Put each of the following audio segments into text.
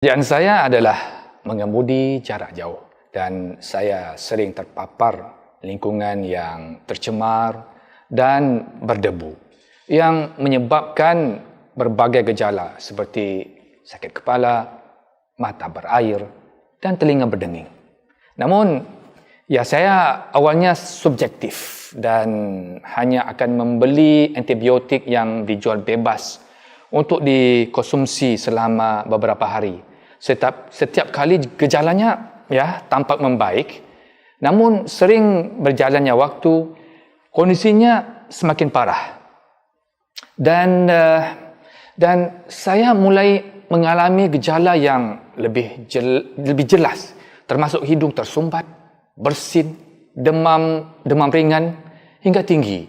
Pekerjaan saya adalah mengemudi jarak jauh dan saya sering terpapar lingkungan yang tercemar dan berdebu yang menyebabkan berbagai gejala seperti sakit kepala, mata berair dan telinga berdenging. Namun, saya awalnya subjektif dan hanya akan membeli antibiotik yang dijual bebas untuk dikonsumsi selama beberapa hari. Setiap kali gejalanya tampak membaik, namun sering berjalannya waktu, kondisinya semakin parah. Dan saya mulai mengalami gejala yang lebih jelas, termasuk hidung tersumbat, bersin, demam ringan hingga tinggi,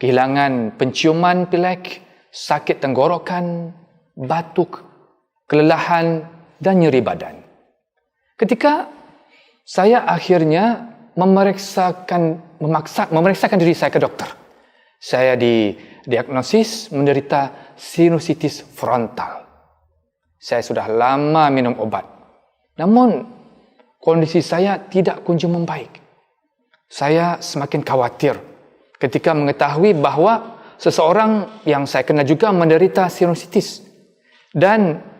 kehilangan penciuman pilek, sakit tenggorokan, batuk, kelelahan dan nyeri badan. Ketika saya akhirnya memeriksakan diri saya ke dokter, saya didiagnosis menderita sinusitis frontal. Saya sudah lama minum obat, namun kondisi saya tidak kunjung membaik. Saya semakin khawatir ketika mengetahui bahwa seseorang yang saya kenal juga menderita sinusitis dan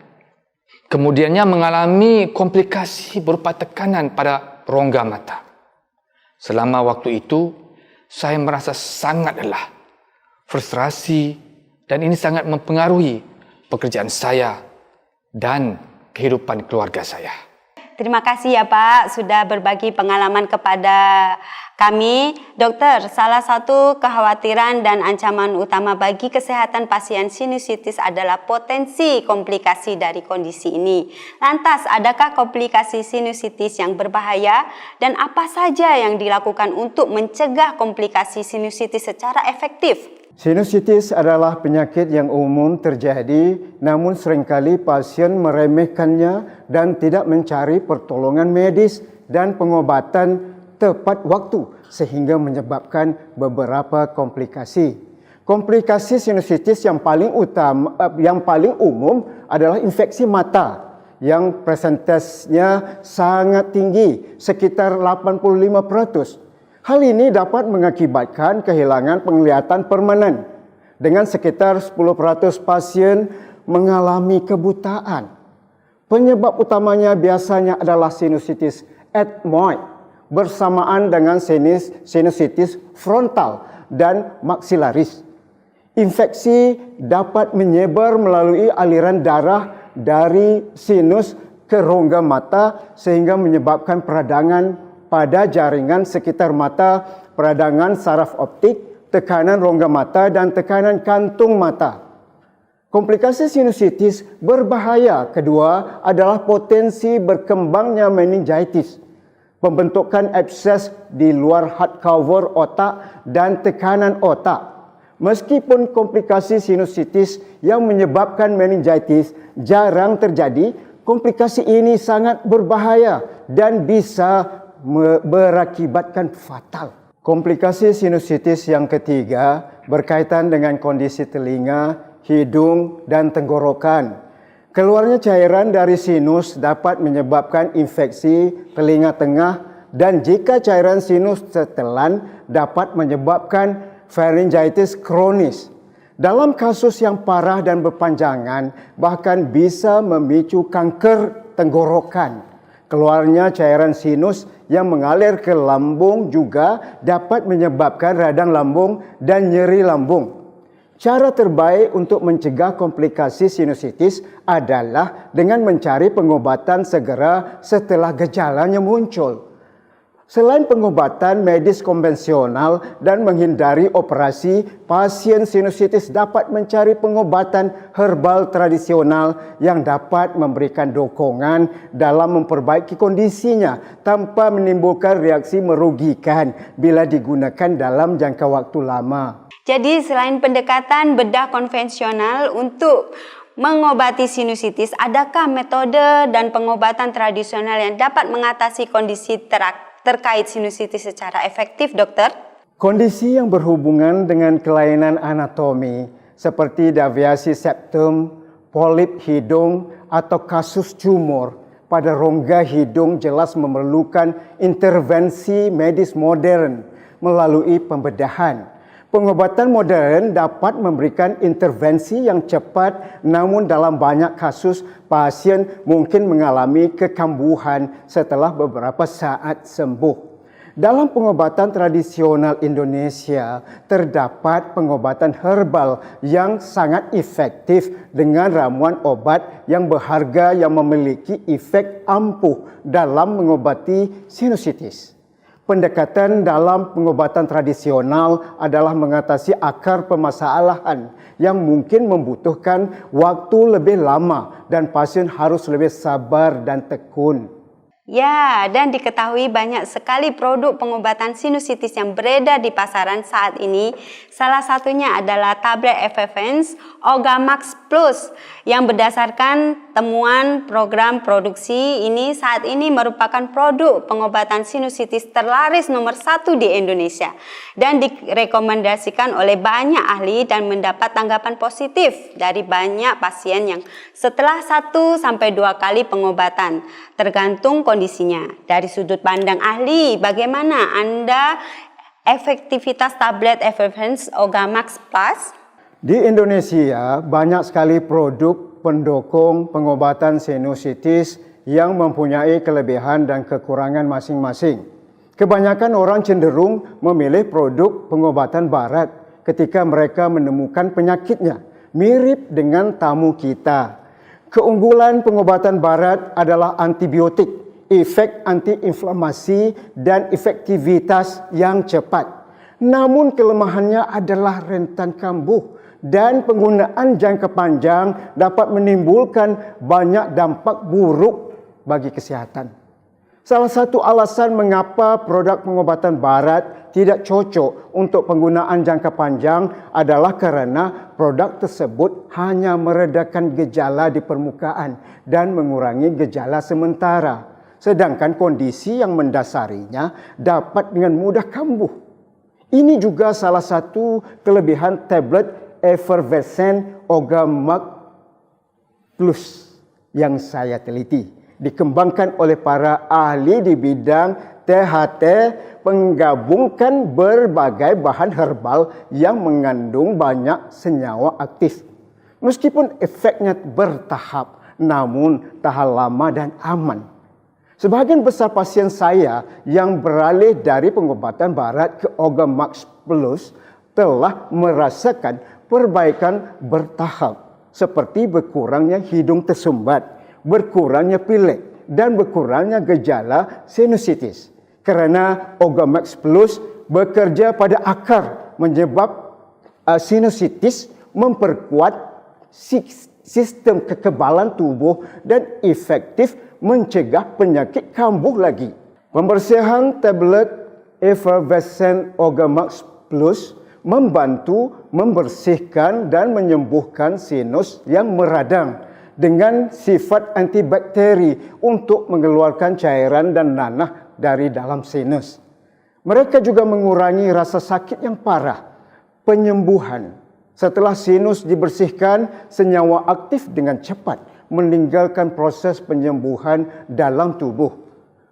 kemudiannya mengalami komplikasi berupa tekanan pada rongga mata. Selama waktu itu, saya merasa sangat lelah, frustrasi, dan ini sangat mempengaruhi pekerjaan saya dan kehidupan keluarga saya. Terima kasih ya Pak sudah berbagi pengalaman kepada kami. Dokter, salah satu kekhawatiran dan ancaman utama bagi kesehatan pasien sinusitis adalah potensi komplikasi dari kondisi ini. Lantas, adakah komplikasi sinusitis yang berbahaya dan apa saja yang dilakukan untuk mencegah komplikasi sinusitis secara efektif? Sinusitis adalah penyakit yang umum terjadi, namun seringkali pasien meremehkannya dan tidak mencari pertolongan medis dan pengobatan tepat waktu sehingga menyebabkan beberapa komplikasi. Komplikasi sinusitis yang paling umum adalah infeksi mata yang persentasenya sangat tinggi, sekitar 85%. Hal ini dapat mengakibatkan kehilangan penglihatan permanen dengan sekitar 10% pasien mengalami kebutaan. Penyebab utamanya biasanya adalah sinusitis etmoid bersamaan dengan sinusitis frontal dan maksilaris. Infeksi dapat menyebar melalui aliran darah dari sinus ke rongga mata sehingga menyebabkan peradangan pada jaringan sekitar mata, peradangan saraf optik, tekanan rongga mata dan tekanan kantung mata. Komplikasi sinusitis berbahaya kedua adalah potensi berkembangnya meningitis, pembentukan abses di luar hardcover otak dan tekanan otak. Meskipun komplikasi sinusitis yang menyebabkan meningitis jarang terjadi, komplikasi ini sangat berbahaya dan bisa berakibatkan fatal. Komplikasi sinusitis yang ketiga berkaitan dengan kondisi telinga, hidung, dan tenggorokan. Keluarnya cairan dari sinus dapat menyebabkan infeksi telinga tengah dan jika cairan sinus tertelan dapat menyebabkan pharyngitis kronis. Dalam kasus yang parah dan berpanjangan bahkan bisa memicu kanker tenggorokan. Keluarnya cairan sinus yang mengalir ke lambung juga dapat menyebabkan radang lambung dan nyeri lambung. Cara terbaik untuk mencegah komplikasi sinusitis adalah dengan mencari pengobatan segera setelah gejalanya muncul. Selain pengobatan medis konvensional dan menghindari operasi, pasien sinusitis dapat mencari pengobatan herbal tradisional yang dapat memberikan dukungan dalam memperbaiki kondisinya tanpa menimbulkan reaksi merugikan bila digunakan dalam jangka waktu lama. Jadi selain pendekatan bedah konvensional untuk mengobati sinusitis, adakah metode dan pengobatan tradisional yang dapat mengatasi kondisi terkait sinusitis secara efektif, dokter? Kondisi yang berhubungan dengan kelainan anatomi seperti deviasi septum, polip hidung atau kasus tumor pada rongga hidung jelas memerlukan intervensi medis modern melalui pembedahan. Pengobatan modern dapat memberikan intervensi yang cepat, namun dalam banyak kasus pasien mungkin mengalami kekambuhan setelah beberapa saat sembuh. Dalam pengobatan tradisional Indonesia, terdapat pengobatan herbal yang sangat efektif dengan ramuan obat yang berharga yang memiliki efek ampuh dalam mengobati sinusitis. Pendekatan dalam pengobatan tradisional adalah mengatasi akar permasalahan yang mungkin membutuhkan waktu lebih lama dan pasien harus lebih sabar dan tekun. Ya, dan diketahui banyak sekali produk pengobatan sinusitis yang beredar di pasaran saat ini. Salah satunya adalah tablet Effervescent Ogamax Plus yang berdasarkan temuan program produksi ini saat ini merupakan produk pengobatan sinusitis terlaris nomor 1 di Indonesia dan direkomendasikan oleh banyak ahli dan mendapat tanggapan positif dari banyak pasien yang setelah 1-2 kali pengobatan tergantung kondisinya. Dari sudut pandang ahli, bagaimana Anda efektivitas tablet Effervescent Ogamax Plus? Di Indonesia, banyak sekali produk pendukung pengobatan sinusitis yang mempunyai kelebihan dan kekurangan masing-masing. Kebanyakan orang cenderung memilih produk pengobatan barat ketika mereka menemukan penyakitnya, mirip dengan tamu kita. Keunggulan pengobatan barat adalah antibiotik, efek antiinflamasi dan efektivitas yang cepat. Namun kelemahannya adalah rentan kambuh dan penggunaan jangka panjang dapat menimbulkan banyak dampak buruk bagi kesihatan. Salah satu alasan mengapa produk pengobatan barat tidak cocok untuk penggunaan jangka panjang adalah kerana produk tersebut hanya meredakan gejala di permukaan dan mengurangi gejala sementara. Sedangkan kondisi yang mendasarinya dapat dengan mudah kambuh. Ini juga salah satu kelebihan tablet Effervescent Ogamax Plus yang saya teliti. Dikembangkan oleh para ahli di bidang THT, menggabungkan berbagai bahan herbal yang mengandung banyak senyawa aktif. Meskipun efeknya bertahap, namun tahan lama dan aman. Sebahagian besar pasien saya yang beralih dari pengobatan barat ke Ogamax Plus telah merasakan perbaikan bertahap seperti berkurangnya hidung tersumbat, berkurangnya pilek dan berkurangnya gejala sinusitis. Kerana Ogamax Plus bekerja pada akar menyebab sinusitis, memperkuat sistem kekebalan tubuh dan efektif mencegah penyakit kambuh lagi. Pembersihan tablet Effervescent Ogamax Plus membantu membersihkan dan menyembuhkan sinus yang meradang dengan sifat antibakteri untuk mengeluarkan cairan dan nanah dari dalam sinus. Mereka juga mengurangi rasa sakit yang parah. Penyembuhan. Setelah sinus dibersihkan, senyawa aktif dengan cepat meninggalkan proses penyembuhan dalam tubuh,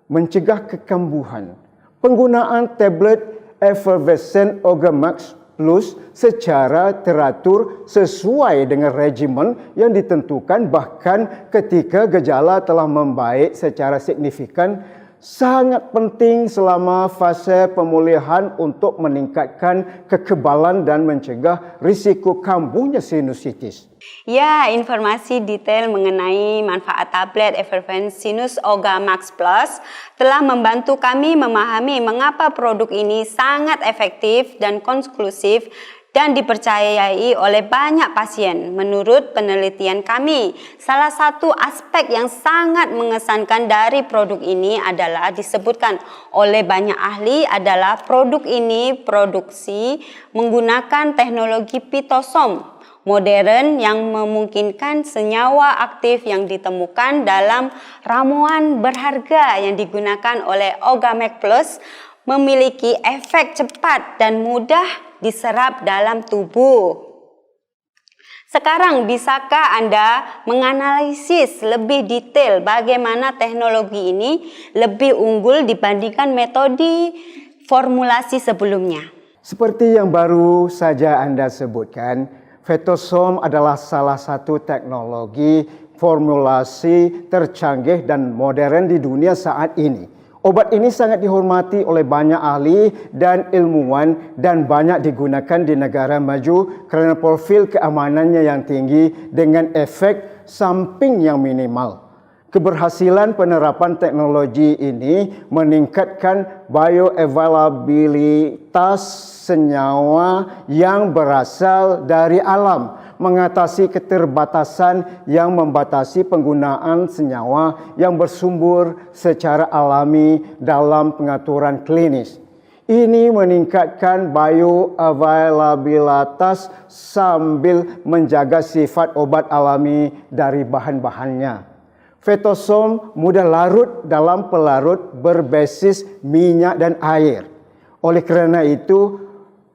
mencegah kekambuhan. Penggunaan tablet Effervescent Ogamax Plus secara teratur sesuai dengan regimen yang ditentukan bahkan ketika gejala telah membaik secara signifikan sangat penting selama fase pemulihan untuk meningkatkan kekebalan dan mencegah risiko kambuhnya sinusitis. Ya, informasi detail mengenai manfaat tablet Effervescent Sinus Ogamax Plus telah membantu kami memahami mengapa produk ini sangat efektif dan konklusif dan dipercayai oleh banyak pasien. Menurut penelitian kami, salah satu aspek yang sangat mengesankan dari produk ini adalah disebutkan oleh banyak ahli adalah produk ini produksi menggunakan teknologi pitosom modern yang memungkinkan senyawa aktif yang ditemukan dalam ramuan berharga yang digunakan oleh Ogamax Plus memiliki efek cepat dan mudah diserap dalam tubuh. Sekarang bisakah Anda menganalisis lebih detail bagaimana teknologi ini lebih unggul dibandingkan metode formulasi sebelumnya? Seperti yang baru saja Anda sebutkan, Vetosome adalah salah satu teknologi formulasi tercanggih dan modern di dunia saat ini. Obat ini sangat dihormati oleh banyak ahli dan ilmuwan dan banyak digunakan di negara maju kerana profil keamanannya yang tinggi dengan efek samping yang minimal. Keberhasilan penerapan teknologi ini meningkatkan bioavailabilitas senyawa yang berasal dari alam, mengatasi keterbatasan yang membatasi penggunaan senyawa yang bersumber secara alami dalam pengaturan klinis. Ini meningkatkan bioavailabilitas sambil menjaga sifat obat alami dari bahan-bahannya. Vetosome mudah larut dalam pelarut berbasis minyak dan air. Oleh kerana itu,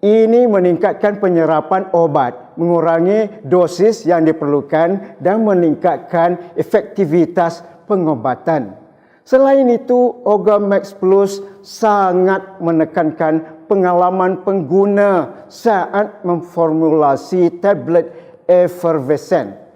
ini meningkatkan penyerapan obat, mengurangi dosis yang diperlukan dan meningkatkan efektivitas pengobatan. Selain itu, Ogamax Plus sangat menekankan pengalaman pengguna saat memformulasi tablet effervescent.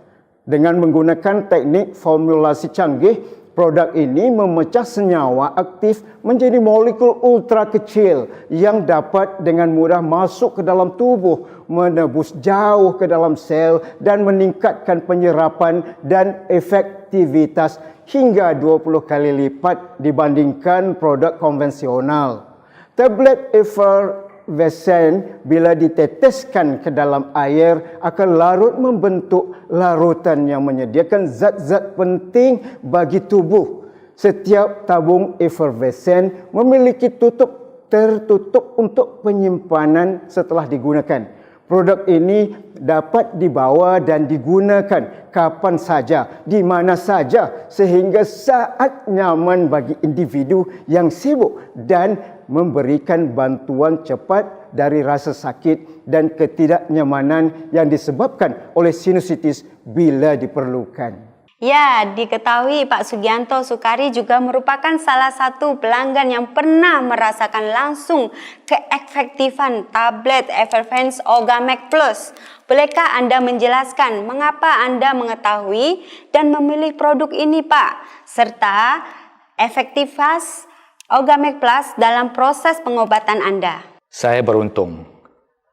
Dengan menggunakan teknik formulasi canggih, produk ini memecah senyawa aktif menjadi molekul ultra kecil yang dapat dengan mudah masuk ke dalam tubuh, menembus jauh ke dalam sel dan meningkatkan penyerapan dan efektivitas hingga 20 kali lipat dibandingkan produk konvensional. Tablet effervescent bila diteteskan ke dalam air akan larut membentuk larutan yang menyediakan zat-zat penting bagi tubuh. Setiap tabung effervescent memiliki tutup tertutup untuk penyimpanan setelah digunakan. Produk ini dapat dibawa dan digunakan kapan saja, di mana saja sehingga saat nyaman bagi individu yang sibuk dan memberikan bantuan cepat dari rasa sakit dan ketidaknyamanan yang disebabkan oleh sinusitis bila diperlukan. Ya, diketahui Pak Sugianto Sukari juga merupakan salah satu pelanggan yang pernah merasakan langsung keefektifan tablet effervescent Ogamax Plus. Bolehkah Anda menjelaskan mengapa Anda mengetahui dan memilih produk ini, Pak? Serta efektivitas Ogamax Plus dalam proses pengobatan Anda. Saya beruntung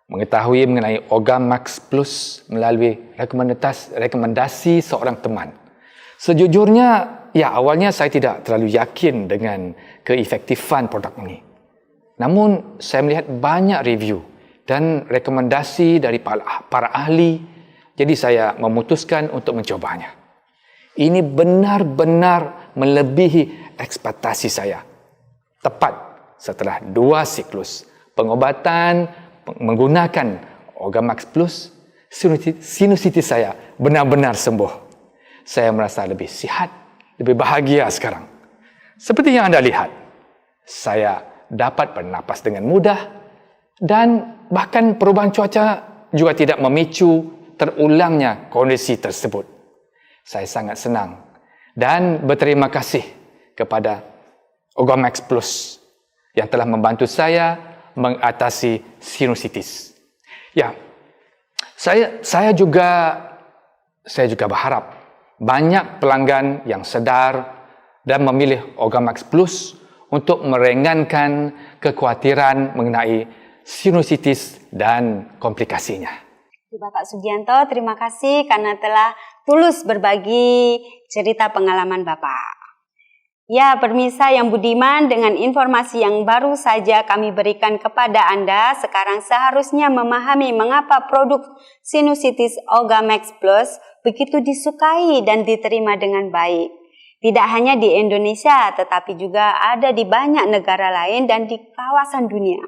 mengetahui mengenai Ogamax Plus melalui rekomendasi seorang teman. Sejujurnya, awalnya saya tidak terlalu yakin dengan keefektifan produk ini. Namun, saya melihat banyak review dan rekomendasi dari para ahli, jadi saya memutuskan untuk mencobanya. Ini benar-benar melebihi ekspektasi saya. Tepat setelah 2 siklus pengobatan menggunakan Ogamax Plus, sinusitis saya benar-benar sembuh. Saya merasa lebih sihat, lebih bahagia sekarang. Seperti yang Anda lihat, saya dapat bernapas dengan mudah dan bahkan perubahan cuaca juga tidak memicu terulangnya kondisi tersebut. Saya sangat senang dan berterima kasih kepada Ogamax Plus yang telah membantu saya mengatasi sinusitis. Ya, saya juga berharap banyak pelanggan yang sedar dan memilih Ogamax Plus untuk meringankan kekhawatiran mengenai sinusitis dan komplikasinya. Bapak Sugianto, terima kasih karena telah tulus berbagi cerita pengalaman Bapak. Ya, pemirsa yang budiman, dengan informasi yang baru saja kami berikan kepada Anda, sekarang seharusnya memahami mengapa produk sinusitis Ogamax Plus begitu disukai dan diterima dengan baik. Tidak hanya di Indonesia, tetapi juga ada di banyak negara lain dan di kawasan dunia.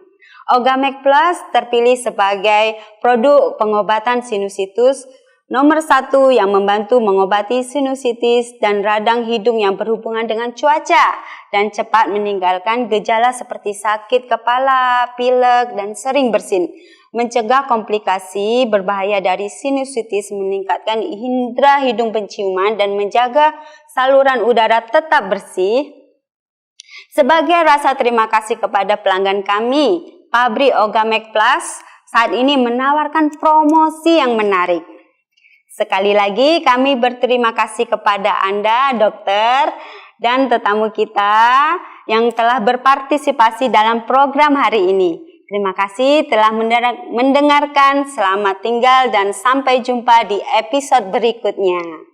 Ogamax Plus terpilih sebagai produk pengobatan sinusitis Nomor 1 yang membantu mengobati sinusitis dan radang hidung yang berhubungan dengan cuaca dan cepat meninggalkan gejala seperti sakit kepala, pilek, dan sering bersin. Mencegah komplikasi berbahaya dari sinusitis, meningkatkan indera hidung penciuman, dan menjaga saluran udara tetap bersih. Sebagai rasa terima kasih kepada pelanggan kami, pabrik Ogamek Plus saat ini menawarkan promosi yang menarik. Sekali lagi kami berterima kasih kepada Anda, dokter, dan tetamu kita yang telah berpartisipasi dalam program hari ini. Terima kasih telah mendengarkan. Selamat tinggal dan sampai jumpa di episode berikutnya.